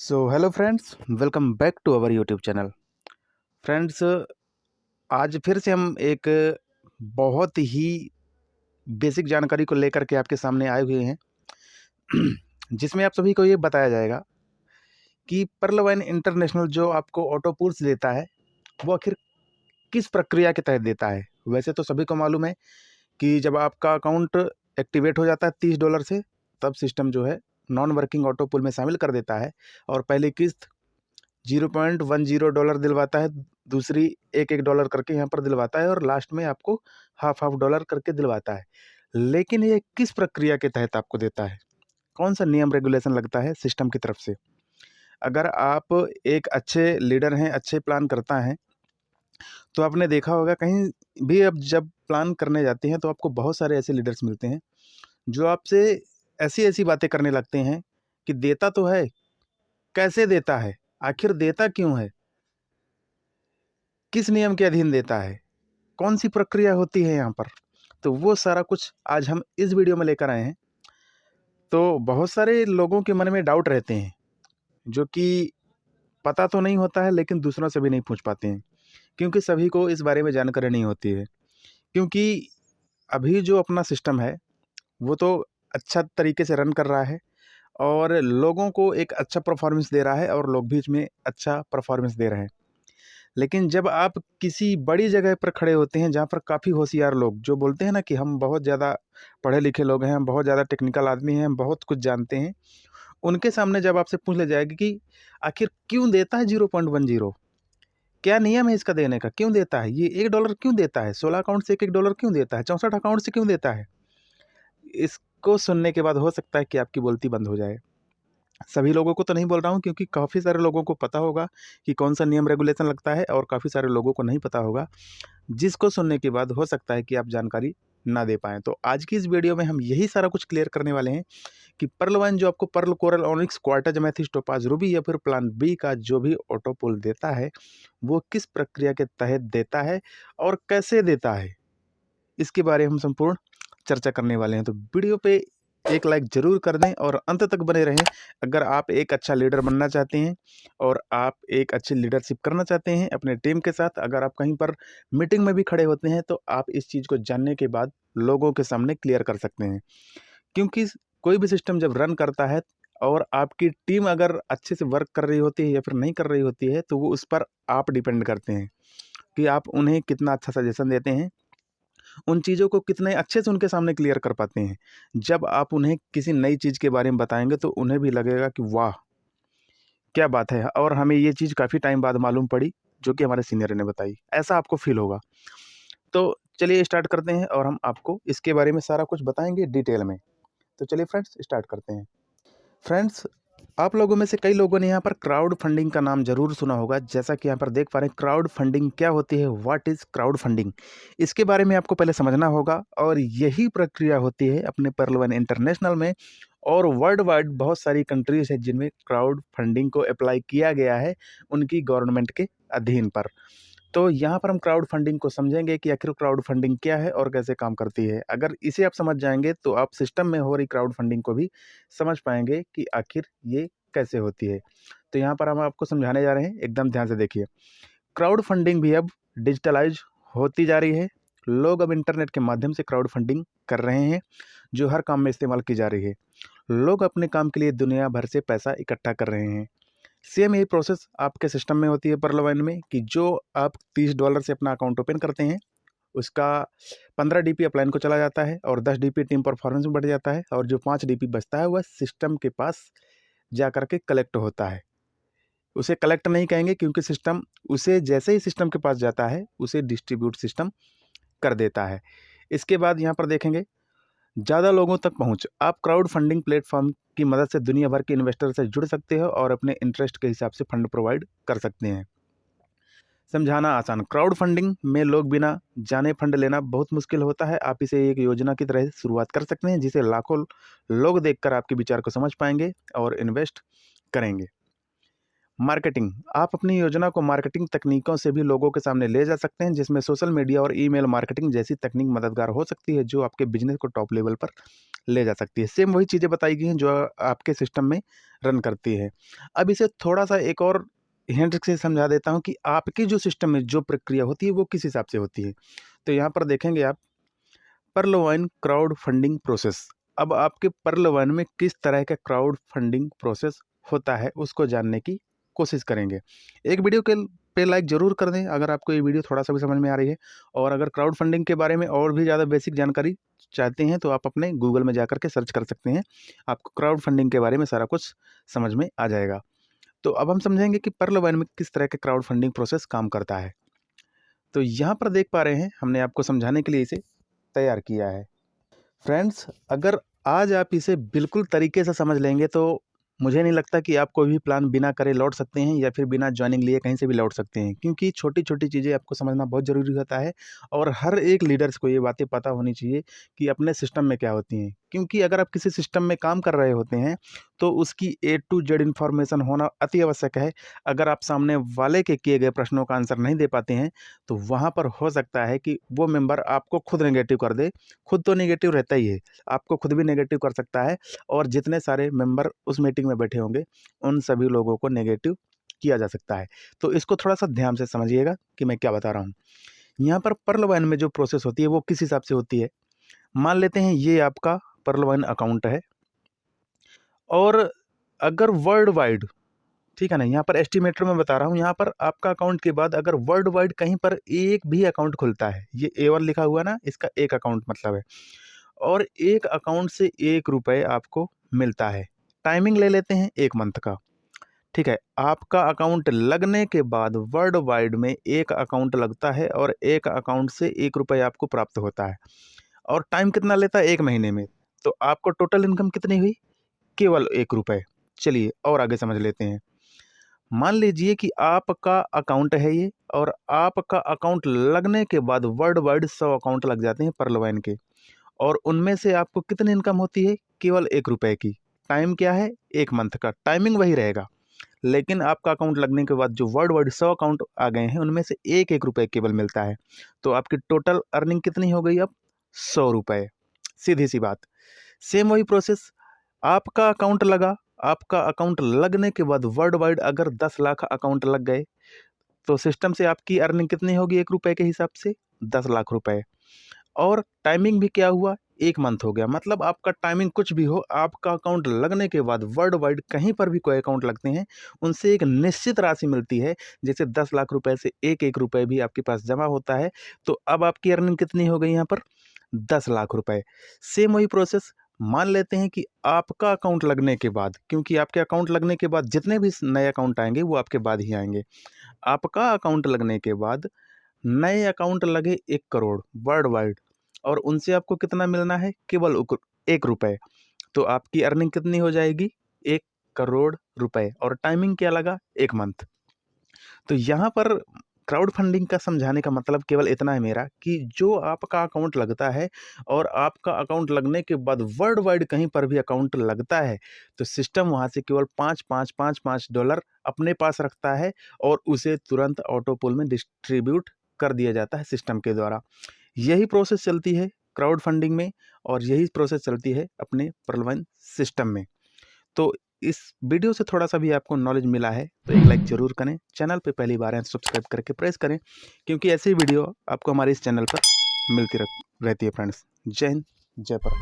So hello friends, welcome back to our YouTube channel. Friends, आज फिर से हम एक बहुत ही बेसिक जानकारी को लेकर के आपके सामने आए हुए हैं जिसमें आप सभी को ये बताया जाएगा कि पर्ल वाइन इंटरनेशनल जो आपको ऑटो पूल्स देता है वो आखिर किस प्रक्रिया के तहत देता है। वैसे तो सभी को मालूम है कि जब आपका अकाउंट एक्टिवेट हो जाता है $30 से, तब सिस्टम जो है नॉन वर्किंग ऑटो पूल में शामिल कर देता है और पहली किस्त $0.10 दिलवाता है, दूसरी $1 करके यहाँ पर दिलवाता है और लास्ट में आपको हाफ हाफ डॉलर करके दिलवाता है। लेकिन ये किस प्रक्रिया के तहत आपको देता है, कौन सा नियम रेगुलेशन लगता है सिस्टम की तरफ से। अगर आप एक अच्छे लीडर हैं, अच्छे प्लान करता हैं, तो आपने देखा होगा कहीं भी अब जब प्लान करने जाते हैं तो आपको बहुत सारे ऐसे लीडर्स मिलते हैं जो आपसे ऐसी ऐसी बातें करने लगते हैं कि देता तो है, कैसे देता है, आखिर देता क्यों है, किस नियम के अधीन देता है, कौन सी प्रक्रिया होती है यहाँ पर। तो वो सारा कुछ आज हम इस वीडियो में लेकर आए हैं। तो बहुत सारे लोगों के मन में डाउट रहते हैं जो कि पता तो नहीं होता है लेकिन दूसरों से भी नहीं पूछ पाते हैं, क्योंकि सभी को इस बारे में जानकारी नहीं होती है। क्योंकि अभी जो अपना सिस्टम है वो तो अच्छा तरीके से रन कर रहा है और लोगों को एक अच्छा परफॉर्मेंस दे रहा है और लोग भी इसमें अच्छा परफॉर्मेंस दे रहे हैं। लेकिन जब आप किसी बड़ी जगह पर खड़े होते हैं जहाँ पर काफ़ी होशियार लोग जो बोलते हैं ना कि हम बहुत ज़्यादा पढ़े लिखे लोग हैं, हम बहुत ज़्यादा टेक्निकल आदमी हैं, हम बहुत कुछ जानते हैं, उनके सामने जब आपसे पूछ लिया जाएगा कि आखिर क्यों देता है 0.10, क्या नियम है इसका देने का, क्यों देता है, ये $1 क्यों देता है, 16 अकाउंट से $1 क्यों देता है, 64 अकाउंट से क्यों देता है, इसको सुनने के बाद हो सकता है कि आपकी बोलती बंद हो जाए। सभी लोगों को तो नहीं बोल रहा हूँ, क्योंकि काफ़ी सारे लोगों को पता होगा कि कौन सा नियम रेगुलेशन लगता है और काफ़ी सारे लोगों को नहीं पता होगा, जिसको सुनने के बाद हो सकता है कि आप जानकारी ना दे पाएँ। तो आज की इस वीडियो में हम यही सारा कुछ क्लियर करने वाले हैं कि पर्ल वाइन जो आपको पर्ल कोरल ओनिक्स क्वार्टज मैथिस टोपाज रूबी या फिर प्लान बी का जो भी ऑटो पुल देता है वो किस प्रक्रिया के तहत देता है और कैसे देता है, इसके बारे में हम संपूर्ण चर्चा करने वाले हैं। तो वीडियो पे एक लाइक ज़रूर कर दें और अंत तक बने रहें। अगर आप एक अच्छा लीडर बनना चाहते हैं और आप एक अच्छी लीडरशिप करना चाहते हैं अपने टीम के साथ, अगर आप कहीं पर मीटिंग में भी खड़े होते हैं तो आप इस चीज़ को जानने के बाद लोगों के सामने क्लियर कर सकते हैं। क्योंकि कोई भी सिस्टम जब रन करता है और आपकी टीम अगर अच्छे से वर्क कर रही होती है या फिर नहीं कर रही होती है, तो वो उस पर आप डिपेंड करते हैं कि आप उन्हें कितना अच्छा सजेशन देते हैं, उन चीज़ों को कितने अच्छे से उनके सामने क्लियर कर पाते हैं। जब आप उन्हें किसी नई चीज़ के बारे में बताएँगे तो उन्हें भी लगेगा कि वाह! क्या बात है, और हमें ये चीज़ काफ़ी टाइम बाद मालूम पड़ी जो कि हमारे सीनियर ने बताई। ऐसा आपको फ़ील होगा। तो चलिए स्टार्ट करते हैं और हम आपको इसके बारे में सारा कुछ बताएँगे डिटेल में। तो चलिए फ्रेंड्स स्टार्ट करते हैं। फ्रेंड्स, आप लोगों में से कई लोगों ने यहाँ पर क्राउड फंडिंग का नाम ज़रूर सुना होगा। जैसा कि यहाँ पर देख पा रहे हैं, क्राउड फंडिंग क्या होती है, व्हाट इज़ क्राउड फंडिंग, इसके बारे में आपको पहले समझना होगा। और यही प्रक्रिया होती है अपने पर्ल वन इंटरनेशनल में, और वर्ल्ड वाइड बहुत सारी कंट्रीज़ हैं जिनमें क्राउड फंडिंग को अप्लाई किया गया है उनकी गवर्नमेंट के अधीन पर। तो यहाँ पर हम क्राउड फंडिंग को समझेंगे कि आखिर क्राउड फंडिंग क्या है और कैसे काम करती है। अगर इसे आप समझ जाएंगे तो आप सिस्टम में हो रही क्राउड फंडिंग को भी समझ पाएंगे कि आखिर ये कैसे होती है। तो यहाँ पर हम आपको समझाने जा रहे हैं, एकदम ध्यान से देखिए। क्राउड फंडिंग भी अब डिजिटलाइज होती जा रही है। लोग अब इंटरनेट के माध्यम से क्राउड फंडिंग कर रहे हैं जो हर काम में इस्तेमाल की जा रही है। लोग अपने काम के लिए दुनिया भर से पैसा इकट्ठा कर रहे हैं। सेम यही प्रोसेस आपके सिस्टम में होती है पर्ल वाइन में, कि जो आप $30 से अपना अकाउंट ओपन करते हैं उसका 15 डीपी अपलाइन को चला जाता है और 10 डीपी टीम परफॉर्मेंस में बढ़ जाता है, और जो 5 डीपी बचता है वह सिस्टम के पास जा कर के कलेक्ट होता है। उसे कलेक्ट नहीं कहेंगे क्योंकि सिस्टम उसे जैसे ही सिस्टम के पास जाता है उसे डिस्ट्रीब्यूट सिस्टम कर देता है। इसके बाद यहाँ पर देखेंगे ज़्यादा लोगों तक पहुँच। आप क्राउड फंडिंग प्लेटफॉर्म की मदद से दुनिया भर के इन्वेस्टर से जुड़ सकते हो और अपने इंटरेस्ट के हिसाब से फंड प्रोवाइड कर सकते हैं। समझाना आसान, क्राउड फंडिंग में लोग बिना जाने फंड लेना बहुत मुश्किल होता है। आप इसे एक योजना की तरह शुरुआत कर सकते हैं जिसे लाखों लोग देखकर आपके विचार को समझ पाएंगे और इन्वेस्ट करेंगे। मार्केटिंग, आप अपनी योजना को मार्केटिंग तकनीकों से भी लोगों के सामने ले जा सकते हैं, जिसमें सोशल मीडिया और ईमेल मार्केटिंग जैसी तकनीक मददगार हो सकती है, जो आपके बिजनेस को टॉप लेवल पर ले जा सकती है। सेम वही चीज़ें बताई गई हैं जो आपके सिस्टम में रन करती है। अब इसे थोड़ा-सा एक और हिंट से समझा देता हूँ कि आपकी जो सिस्टम में जो प्रक्रिया होती है, वो किस हिसाब से होती है। तो यहाँ पर देखेंगे आप पर्लवाइन क्राउड फंडिंग प्रोसेस। अब आपके पर्लवाइन में किस तरह का क्राउड फंडिंग प्रोसेस होता है, उसको जानने की कोशिश करेंगे। एक वीडियो के पे लाइक ज़रूर कर दें अगर आपको ये वीडियो थोड़ा-सा भी समझ में आ रही है, और अगर क्राउड फंडिंग के बारे में और भी ज़्यादा बेसिक जानकारी चाहते हैं, तो आप अपने गूगल में जाकर के सर्च कर सकते हैं। आपको क्राउड फंडिंग के बारे में सारा कुछ समझ में आ जाएगा। तो अब हम समझेंगे कि पर्लवाइन में किस तरह का क्राउड फंडिंग प्रोसेस काम करता है। तो यहाँ पर देख पा रहे हैं, हमने आपको समझाने के लिए इसे तैयार किया है। फ्रेंड्स, अगर आज आप इसे बिल्कुल तरीके से समझ लेंगे तो मुझे नहीं लगता कि आप कोई भी प्लान बिना करे लौट सकते हैं, या फिर बिना जॉइनिंग लिए कहीं से भी लौट सकते हैं, क्योंकि छोटी-छोटी चीज़ें आपको समझना बहुत ज़रूरी होता है, और हर एक लीडर्स को ये बातें पता होनी चाहिए कि अपने सिस्टम में क्या होती हैं। क्योंकि अगर आप किसी सिस्टम में काम कर रहे होते हैं, तो उसकी ए टू जेड इन्फॉर्मेशन होना अति आवश्यक है। अगर आप सामने वाले के किए गए प्रश्नों का आंसर नहीं दे पाते हैं, तो वहाँ पर हो सकता है कि वो मेंबर आपको खुद नेगेटिव कर दे। खुद तो नेगेटिव रहता ही है, आपको खुद भी नेगेटिव कर सकता है, और जितने सारे मेंबर उस मीटिंग में बैठे होंगे, उन सभी लोगों को नेगेटिव किया जा सकता है। तो इसको थोड़ा-सा ध्यान से समझिएगा कि मैं क्या बता रहा हूँ। यहाँ पर पर्लवाइन में जो प्रोसेस होती है, वो किस हिसाब से होती है। मान लेते हैं ये आपका पर्लवाइन अकाउंट है, और अगर वर्ल्ड वाइड, ठीक है ना, यहाँ पर एस्टिमेटर में बता रहा हूँ, यहाँ पर आपका अकाउंट के बाद अगर वर्ल्ड वाइड कहीं पर एक भी अकाउंट खुलता है, ये A1 लिखा हुआ ना, इसका एक अकाउंट मतलब है, और एक अकाउंट से ₹1 आपको मिलता है। टाइमिंग ले लेते हैं 1 मंथ का, ठीक है। आपका अकाउंट लगने के बाद वर्ल्ड वाइड में एक अकाउंट लगता है, और एक अकाउंट से ₹1 आपको प्राप्त होता है, और टाइम कितना लेता है, 1 महीने में। तो आपको टोटल इनकम कितनी हुई, केवल ₹1। चलिए और आगे समझ लेते हैं। मान लीजिए कि आपका अकाउंट है ये, और आपका अकाउंट लगने के बाद वर्ल्ड वाइड 100 अकाउंट लग जाते हैं पर्लवाइन के, और उनमें से आपको कितनी इनकम होती है, केवल ₹1 की। टाइम क्या है, 1 मंथ का, टाइमिंग वही रहेगा, लेकिन आपका अकाउंट लगने के बाद जो वर्ल्ड वाइड 100 अकाउंट आ गए हैं, उनमें से ₹1 केवल मिलता है। तो आपकी टोटल अर्निंग कितनी हो गई अब, ₹100। सीधी सी बात। सेम वही प्रोसेस, आपका अकाउंट लगा, आपका अकाउंट लगने के बाद वर्ल्ड वाइड अगर 10 लाख अकाउंट लग गए, तो सिस्टम से आपकी अर्निंग कितनी होगी ₹1 के हिसाब से, ₹10 लाख। और टाइमिंग भी क्या हुआ, 1 मंथ हो गया। मतलब आपका टाइमिंग कुछ भी हो, आपका अकाउंट लगने के बाद वर्ल्ड वाइड कहीं पर भी कोई अकाउंट लगते हैं, उनसे एक निश्चित राशि मिलती है। जैसे ₹10 लाख से ₹1 भी आपके पास जमा होता है, तो अब आपकी अर्निंग कितनी हो गई यहाँ पर, ₹10 लाख। सेम वही प्रोसेस, मान लेते हैं कि आपका अकाउंट लगने के बाद, क्योंकि आपके अकाउंट लगने के बाद जितने भी नए अकाउंट आएंगे वो आपके बाद ही आएंगे। आपका अकाउंट लगने के बाद नए अकाउंट लगे 1 करोड़ वर्ल्ड वाइड, और उनसे आपको कितना मिलना है, केवल ₹1। तो आपकी अर्निंग कितनी हो जाएगी, ₹1 करोड़, और टाइमिंग क्या लगा, 1 मंथ। तो यहाँ पर क्राउड फंडिंग का समझाने का मतलब केवल इतना है मेरा, कि जो आपका अकाउंट लगता है, और आपका अकाउंट लगने के बाद वर्ल्ड वाइड कहीं पर भी अकाउंट लगता है, तो सिस्टम वहाँ से केवल $5 अपने पास रखता है, और उसे तुरंत ऑटो पूल में डिस्ट्रीब्यूट कर दिया जाता है सिस्टम के द्वारा। यही प्रोसेस चलती है क्राउड फंडिंग में, और यही प्रोसेस चलती है अपने पर्लवाइन सिस्टम में। तो इस वीडियो से थोड़ा-सा भी आपको नॉलेज मिला है, तो एक लाइक ज़रूर करें। चैनल पे पहली बार हैं तो सब्सक्राइब करके प्रेस करें, क्योंकि ऐसी वीडियो आपको हमारे इस चैनल पर मिलती रहती है फ्रेंड्स। जय हिंद, जय भारत।